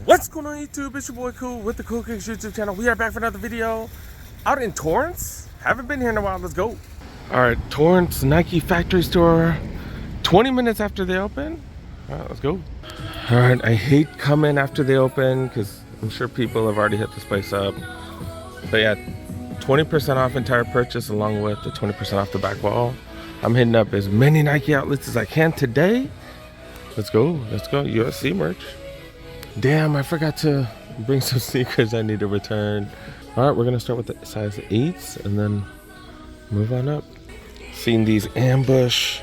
What's going on YouTube? It's your boy Cool with the Cool Kicks YouTube channel. We are back for another video out in Torrance. Haven't been here in a while. Let's go. All right, Torrance Nike factory store. 20 minutes after they open. All right, let's go. All right, I hate coming after they open because I'm sure people have already hit this place up. But yeah, 20% off entire purchase along with the 20% off the back wall. I'm hitting up as many Nike outlets as I can today. Let's go. Let's go. USC merch. Damn, I forgot to bring some sneakers I need to return. All right, we're gonna start with the size 8s and then move on up. Seen these ambush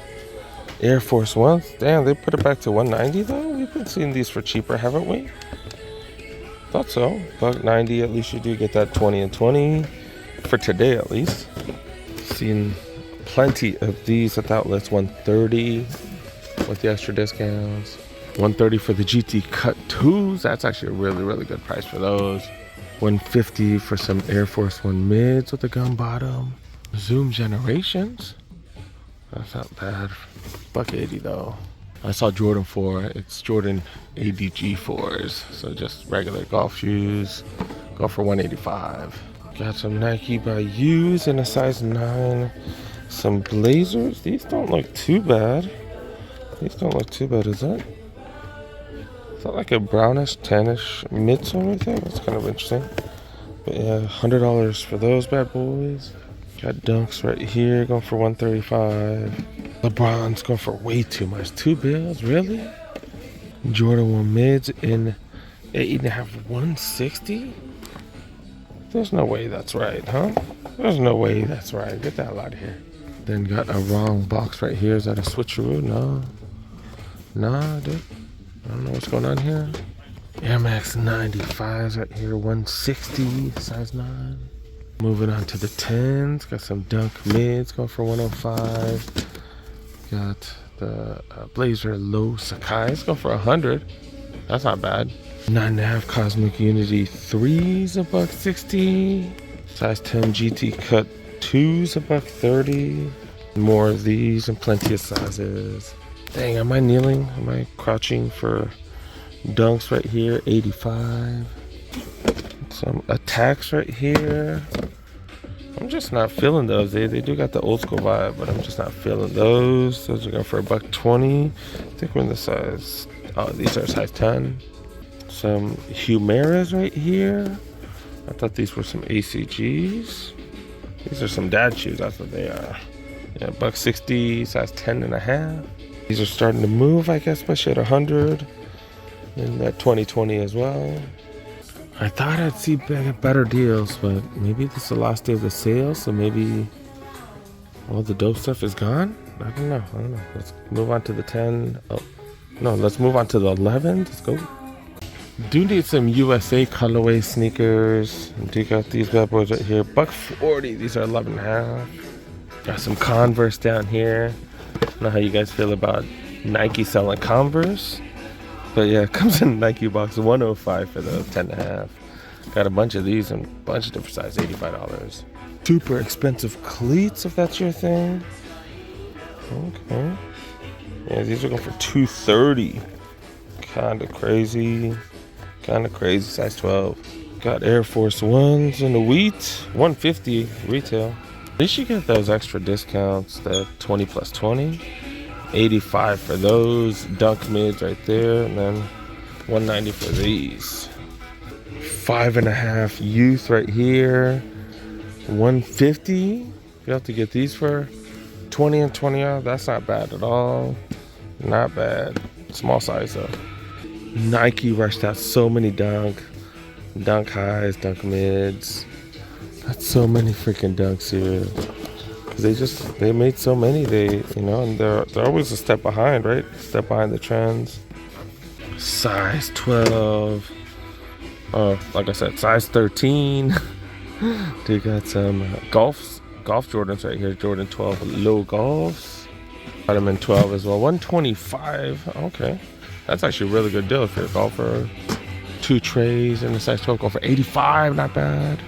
Air Force Ones. Damn, they put it back to 190 though. We've been seeing these for cheaper, haven't we? Thought so. $190, at least you do get that 20 and 20 for today at least. Seen plenty of these at the outlets. 130 with the extra discounts. 130 for the GT Cut 2s. That's actually a really good price for those. 150 for some Air Force One mids with the gum bottom. Zoom Generations. That's not bad. $180 though. I saw Jordan 4. It's Jordan ADG 4s. So just regular golf shoes. Go for 185. Got some Nike by Use in a size 9. Some Blazers. These don't look too bad. These don't look too bad, is that? Is that like a brownish, tannish midsole right there? That's kind of interesting. But yeah, $100 for those bad boys. Got Dunks right here going for 135. LeBron's going for way too much. 2 bills, really? Jordan 1 mids in 8.5, 160? There's no way that's right, huh? There's no way that's right. Get the hell out of here. Then got a wrong box right here. Is that a switcheroo? No. Nah, dude. I don't know what's going on here. Air Max 95s right here, 160, size 9. Moving on to the 10s. Got some Dunk mids going for 105. Got the Blazer Low Sakai's going for 100. That's not bad. 9.5 Cosmic Unity 3s, $160. Size 10 GT Cut 2s, $130. More of these and plenty of sizes. Dang, am I kneeling? Am I crouching for Dunks right here? 85. Some Attacks right here. I'm just not feeling those. They do got the old school vibe, but I'm just not feeling those. Those are going for $120. I think we're in the size. Oh, these are size 10. Some Humeras right here. I thought these were some ACGs. These are some dad shoes. That's what they are. Yeah, $160, size 10.5. These are starting to move, I guess, especially at 100. And that 2020 as well. I thought I'd see better deals, but maybe this is the last day of the sale, so maybe all the dope stuff is gone? I don't know. Let's move on to the 10. Oh, no, let's move on to the 11. Let's go. Do need some USA colorway sneakers. Do got these bad boys right here. $140. These are 11.5. Got some Converse down here. I don't know how you guys feel about Nike selling Converse, but yeah, it comes in a Nike box. 105 for those, 10.5. Got a bunch of these in a bunch of different sizes, $85. Super expensive cleats if that's your thing. Okay. Yeah, these are going for $230. Kinda crazy, size 12. Got Air Force Ones in the wheat, $150 retail. At least you get those extra discounts, the 20 plus 20. $85 for those. Dunk mids right there, and then $190 for these. 5.5 youth right here, $150. You have to get these for 20 and 20 off. That's not bad at all. Not bad. Small size though. Nike rushed out so many dunk highs, dunk mids. Got so many freaking Dunks here. They made so many. And they're always a step behind, right? Step behind the trends. Size 12. Like I said, size 13. They got some golf Jordans right here. Jordan 12 low golfs. Got them in 12 as well. 125. Okay, that's actually a really good deal if you're a golfer. 2 trays in the size 12 go for 85. Not bad.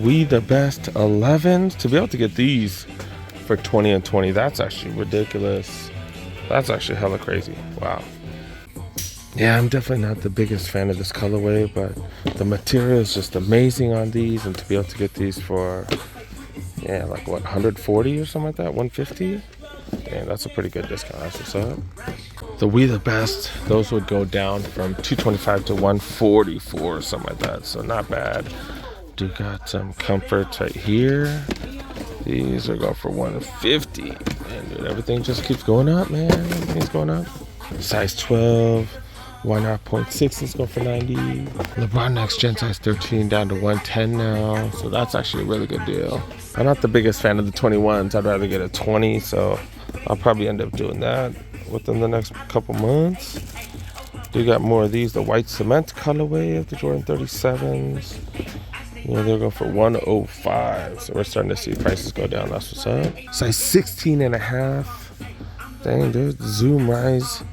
We the Best 11s. To be able to get these for 20 and 20, that's actually ridiculous. That's actually hella crazy. Wow. Yeah, I'm definitely not the biggest fan of this colorway, but the material is just amazing on these, and to be able to get these for, yeah, like what, 140 or something like that, 150? Yeah, that's a pretty good discount. That's what's up. The We the Best, those would go down from 225 to 144 or something like that, so not bad. Do got some comforts right here. These are going for 150. And dude, everything just keeps going up, man. Everything's going up. Size 12. Why not 0.6 is going for 90. LeBron Next Gen size 13 down to 110 now. So that's actually a really good deal. I'm not the biggest fan of the 21s. I'd rather get a 20. So I'll probably end up doing that within the next couple months. You got more of these. The white cement colorway of the Jordan 37s. Yeah, they're going for 105. So we're starting to see prices go down. That's what's up. Size 16 and a half. Dang, dude. Zoom Rise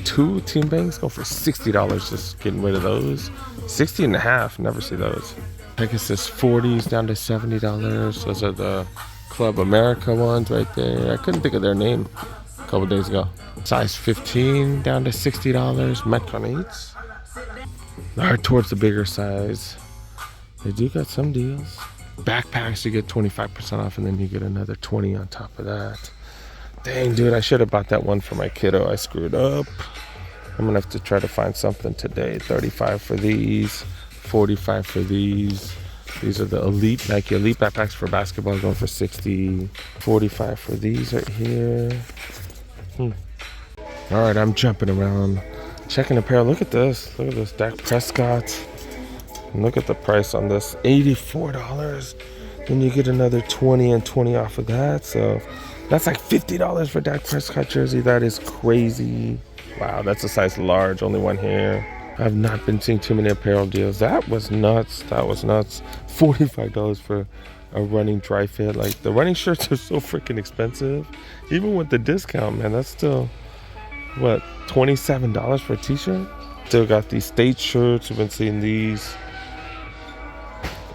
2 Team Banks go for $60. Just getting rid of those. 60 and a half. Never see those. Pegasus 40s down to $70. Those are the Club America ones right there. I couldn't think of their name a couple days ago. Size 15 down to $60. Metcon 8s. All right, towards the bigger size. They do got some deals. Backpacks, you get 25% off, and then you get another 20 on top of that. Dang, dude, I should have bought that one for my kiddo. I screwed up. I'm gonna have to try to find something today. 35 for these, 45 for these. These are the Elite, Nike Elite backpacks for basketball, going for 60. 45 for these right here. All right, I'm jumping around, checking apparel. Look at this. Look at this, Dak Prescott. And look at the price on this, $84. Then you get another 20 and 20 off of that. So that's like $50 for Dak Prescott jersey. That is crazy. Wow, that's a size large, only one here. I've not been seeing too many apparel deals. That was nuts. That was nuts. $45 for a running dry fit. Like, the running shirts are so freaking expensive. Even with the discount, man, that's still, what, $27 for a t-shirt? Still got these state shirts. We've been seeing these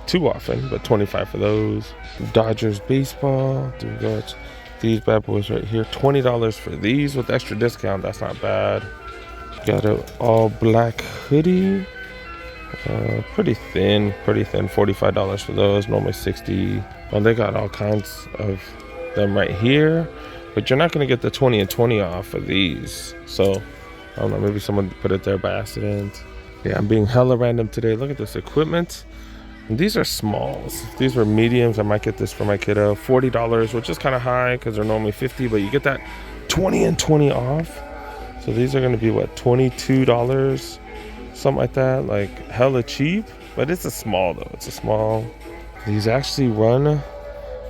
too often, but 25 for those. Dodgers baseball. Do we got these bad boys right here? $20 for these with extra discount. That's not bad. Got an all black hoodie. Pretty thin. $45 for those. Normally 60. Well, they got all kinds of them right here, but you're not going to get the 20 and 20 off of these. So I don't know, maybe someone put it there by accident. Yeah, I'm being hella random today. Look at this equipment. And these are smalls. If these were mediums, I might get this for my kiddo. $40, which is kind of high because they're normally 50, but you get that 20 and 20 off. So these are going to be, what, $22? Something like that. Like, hella cheap. But it's a small, though. It's a small. These actually run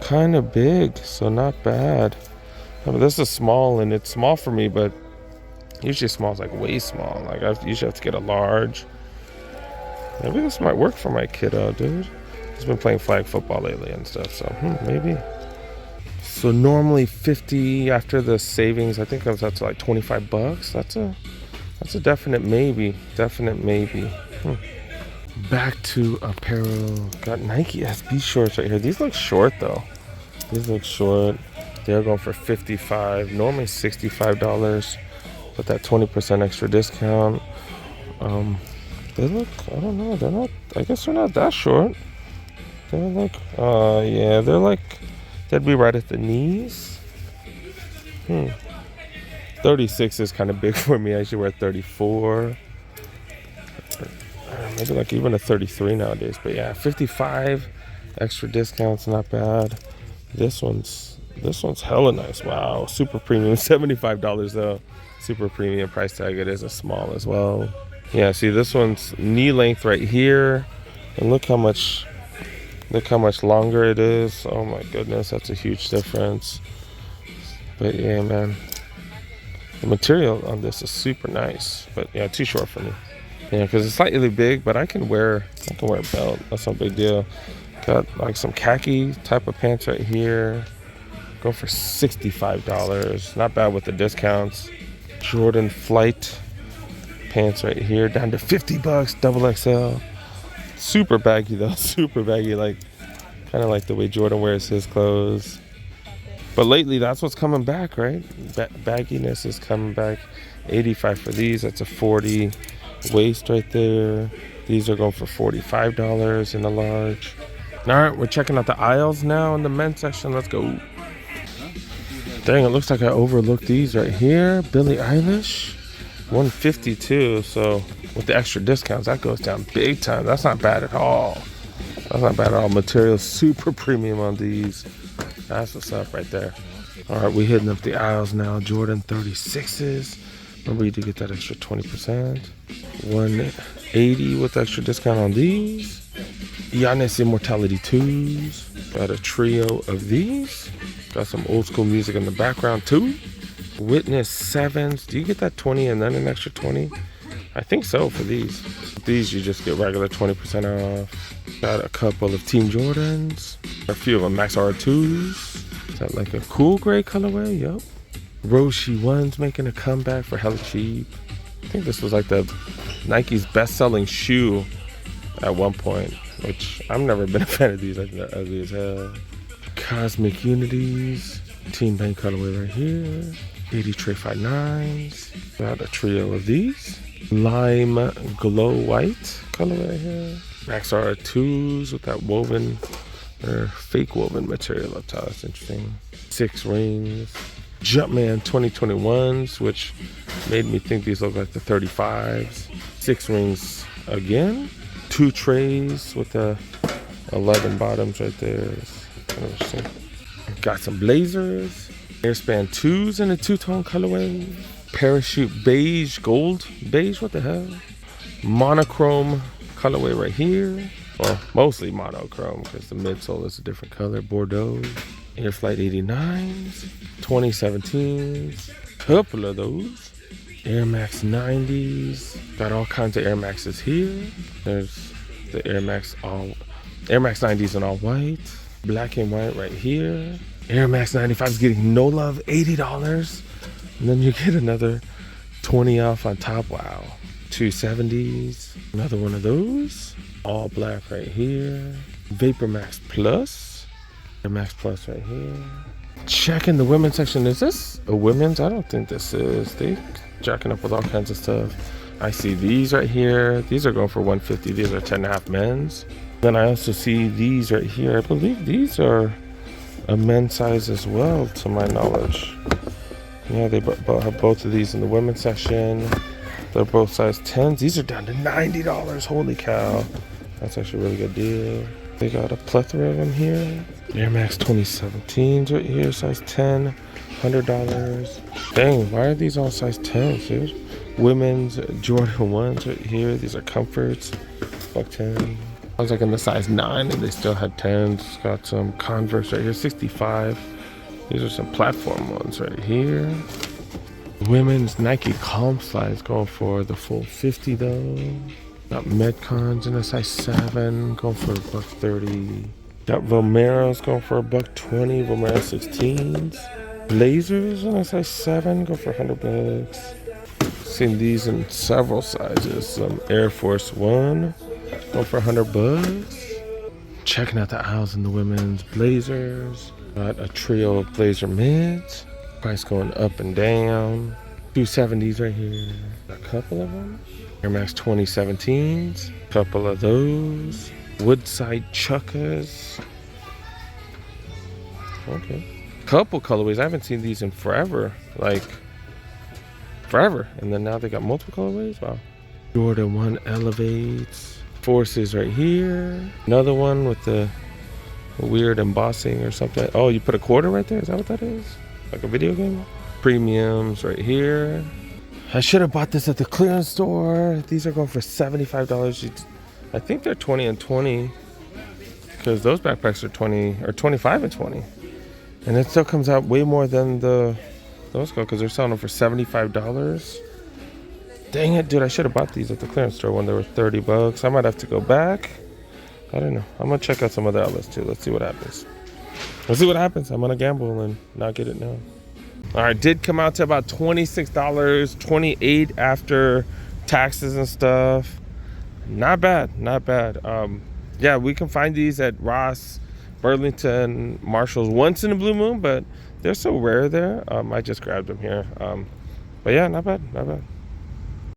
kind of big, so not bad. I mean, this is small, and it's small for me, but usually small is like way small. Like, I usually have to get a large. Maybe this might work for my kiddo, dude. He's been playing flag football lately and stuff, so maybe. So normally 50 after the savings. I think I was up to like $25. That's a definite maybe. Definite maybe. Back to apparel. Got Nike SB shorts right here. These look short though. These look short. They're going for $55. Normally $65. With that 20% extra discount. They look, I don't know, they're not, I guess they're not that short. They're like, yeah, they're like, they'd be right at the knees. 36 is kind of big for me. I should wear 34. Maybe like even a 33 nowadays. But yeah, 55 extra discounts, not bad. This one's hella nice. Wow, super premium, $75 though. Super premium price tag. It is a small as well. Yeah, see, this one's knee length right here, and look how much longer it is. Oh my goodness, that's a huge difference. But yeah, man, the material on this is super nice. But yeah, too short for me. Yeah, because it's slightly big, but I can wear a belt. That's no big deal. Got like some khaki type of pants right here. Go for $65. Not bad with the discounts. Jordan Flight pants right here, down to $50, double XL. Super baggy though, super baggy, like kind of like the way Jordan wears his clothes. But lately, that's what's coming back, right? Bagginess is coming back. $85 for these. That's a 40 waist right there. These are going for $45 in the large. All right, we're checking out the aisles now in the men's section. Let's go. Dang, it looks like I overlooked these right here. Billie Eilish, $152. So with the extra discounts, that goes down big time. That's not bad at all. That's not bad at all. Material super premium on these. That's what's up right there. All right, we're hitting up the aisles now. Jordan 36s. Remember, you did get that extra 20%. 180 with extra discount on these. Giannis Immortality 2s. Got a trio of these. Got some old school music in the background too. Witness 7s. Do you get that 20 and then an extra 20? I think so for these. These you just get regular 20% off. Got a couple of Team Jordans. A few of them Max R2s. Is that like a cool gray colorway? Yup. Roshi 1s making a comeback for hella cheap. I think this was like the Nike's best-selling shoe at one point, which I've never been a fan of these. I think they're ugly as hell. Cosmic Unities. Team Bank colorway right here. 80 Tray 59s. Got a trio of these. Lime Glow White colorway right here. Max R2s with that woven or fake woven material up top. That's interesting. 6 rings. Jumpman 2021s, which made me think these look like the 35s. 6 rings again. 2 trays with the 11 bottoms right there. Interesting. Got some blazers. Airspan 2s in a 2-tone colorway. Parachute beige, gold beige, what the hell? Monochrome colorway right here. Well, mostly monochrome because the midsole is a different color. Bordeaux. Airflight 89s. 2017s. Couple of those. Air Max 90s. Got all kinds of Air Maxes here. There's the Air Max 90s in all white. Black and white right here. Air Max 95s getting no love, $80. And then you get another 20 off on top. Wow. 270s. Another one of those. All black right here. Vapor Max Plus. Air Max Plus right here. Checking the women's section. Is this a women's? I don't think this is. They jacking up with all kinds of stuff. I see these right here. These are going for $150. These are 10.5 men's. Then I also see these right here. I believe these are a men's size as well, to my knowledge. Yeah, they have both of these in the women's section. They're both size 10s. These are down to $90. Holy cow. That's actually a really good deal. They got a plethora of them here. Air Max 2017s right here, size 10, $100. Dang, why are these all size 10s, dude? Women's Jordan 1s right here. These are comforts, $10. I was like in the size 9 and they still had 10s. Got some Converse right here, 65. These are some platform ones right here. Women's Nike Calm Slides going for the full 50 though. Got Metcons in a size 7, going for $130. Got Vomeros going for $120. Vomero 16s. Blazers in a size 7, go for $100. Seen these in several sizes. Some Air Force One, going for $100. Checking out the aisles in the women's blazers. Got a trio of blazer mids. Price going up and down. 270s right here. A couple of them. Air Max 2017s. Couple of those. Woodside Chukkas. Okay. Couple colorways. I haven't seen these in forever. Like, forever. And then now they got multiple colorways. Wow. Jordan 1 Elevates. Forces right here. Another one with the weird embossing or something. Oh, you put a quarter right there? Is that what that is? Like a video game? Premiums right here. I should have bought this at the clearance store. These are going for $75. I think they're 20 and 20 because those backpacks are 20 or 25 and 20. And it still comes out way more than those go because they're selling them for $75. Dang it, dude. I should have bought these at the clearance store when they were $30. I might have to go back. I don't know. I'm going to check out some other outlets too. Let's see what happens. Let's see what happens. I'm going to gamble and not get it now. All right, did come out to about $26, $28 after taxes and stuff. Not bad, not bad. Yeah, we can find these at Ross, Burlington, Marshalls once in a blue moon, but they're so rare there. I just grabbed them here. But yeah, not bad, not bad.